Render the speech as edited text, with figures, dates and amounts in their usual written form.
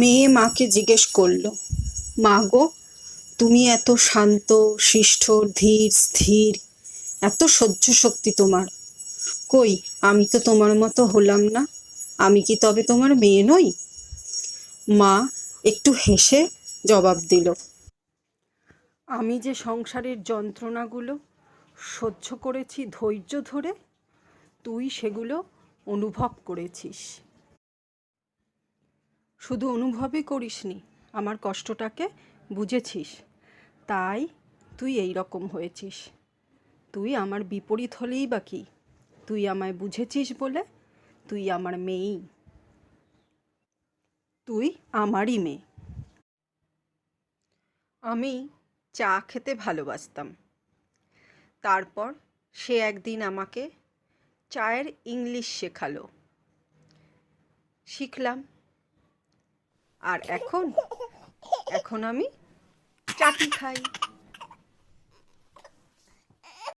মেয়ে মাকে জিজ্ঞেস করল, মা গো, তুমি এত শান্ত, শিষ্ট, ধীর, স্থির, এত সহ্য শক্তি তোমার, কই আমি তো তোমার মতো হলাম না। আমি কি তবে তোমার মেয়ে নই? মা একটু হেসে জবাব দিল, আমি যে সংসারের যন্ত্রণাগুলো সহ্য করেছি ধৈর্য ধরে, তুই সেগুলো অনুভব করেছিস। শুধু অনুভবই করিসনি, আমার কষ্টটাকে বুঝেছিস, তাই তুই এই রকম হয়েছিস। তুই আমার বিপরীত হলেই বা কি, তুই আমায় বুঝেছিস বলে তুই আমার মেয়েই, তুই আমারই মেয়ে। আমি চা খেতে ভালোবাসতাম। তারপর সে একদিন আমাকে চায়ের ইংলিশ শেখালো, শিখলাম। আর এখন এখন আমি চাটি খাই।